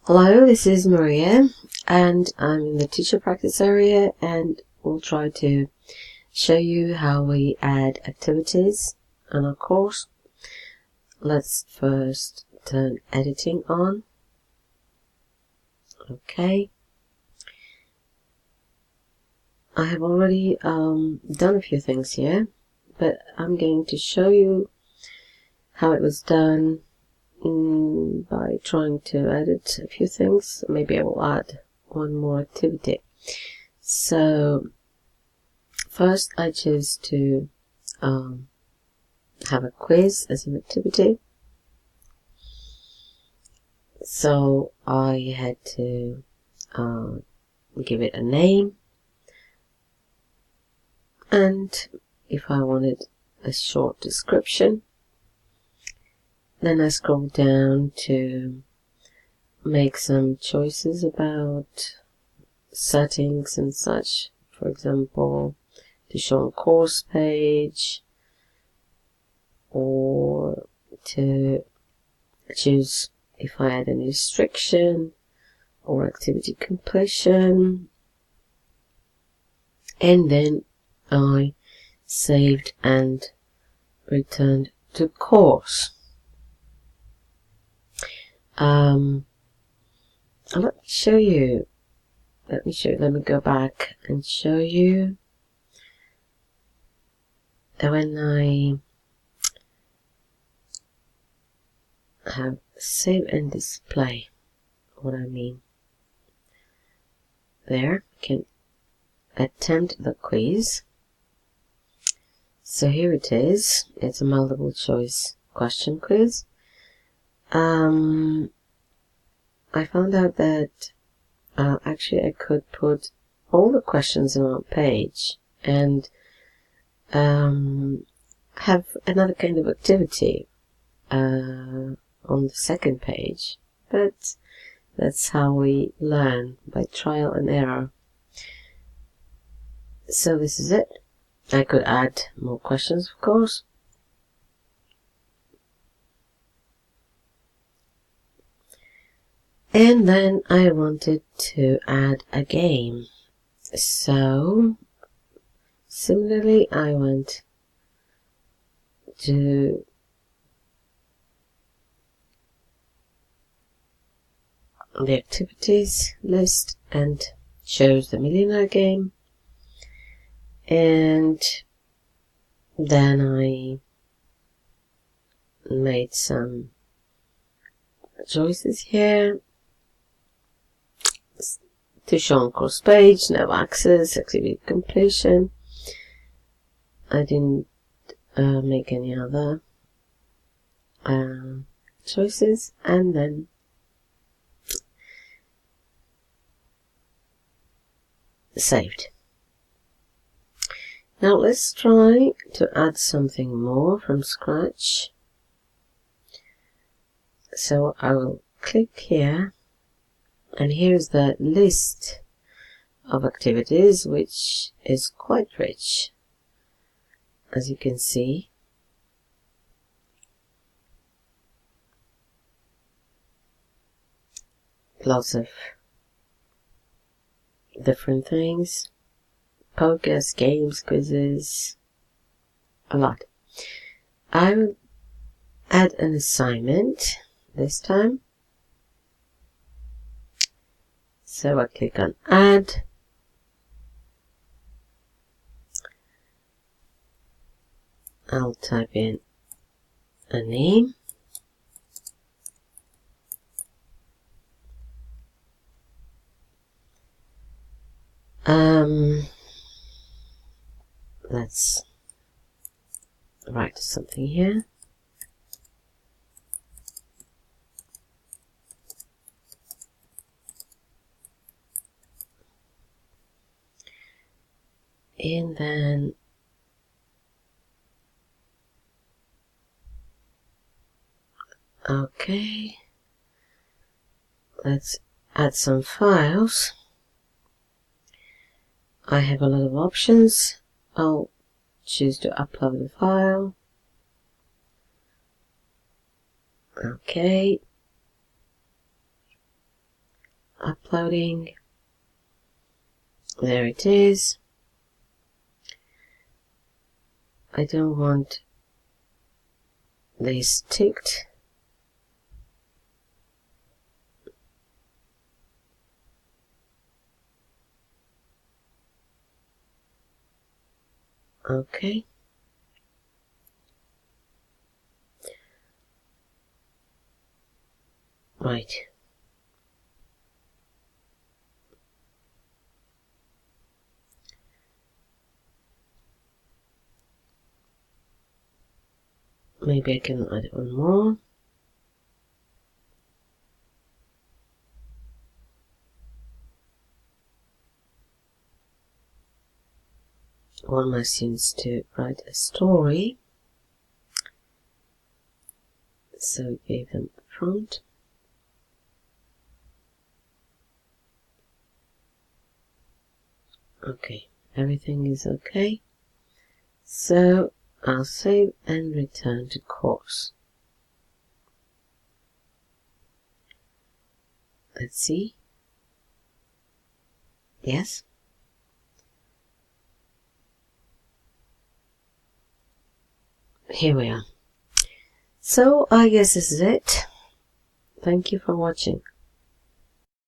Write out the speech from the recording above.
Hello, this is Maria, and I'm in the teacher practice area, and we'll try to show you how we add activities on our course. Let's first turn editing on. Okay. I have already done a few things here, but I'm going to show you how it was done by trying to edit a few things. Maybe I will add one more activity. So first I choose to have a quiz as an activity. So I had to give it a name, and if I wanted a short description, then I scroll down to make some choices about settings and such. For example, to show on course page, or to choose if I had any restriction or activity completion, and then I saved and returned to course. Let me go back and show you when I have save and display what I mean. There, you can attempt the quiz. So here it is. It's a multiple choice question quiz. I found out that actually I could put all the questions on one page and have another kind of activity on the second page, but that's how we learn, by trial and error. So this is it. I could add more questions, of course. And then I wanted to add a game. So similarly, I went to the activities list and chose the millionaire game, and then I made some choices here. To show on course page, no access, activity completion. I didn't make any other choices, and then saved. Now let's try to add something more from scratch. So I will click here, and here's the list of activities, which is quite rich, as you can see. Lots of different things, podcasts, games, quizzes, a lot. I will add an assignment this time. So I click on add. I'll type in a name. Let's write something here. And then okay, let's add some files. I have a lot of options. I'll choose to upload the file. Okay. uploading. There it is. I don't want this ticked. Okay. Right. Maybe I can add one more. One of my students to write a story. So we gave them a prompt. Okay, everything is okay. So I'll save and return to course. Let's see. Yes. Here we are. So I guess this is it. Thank you for watching.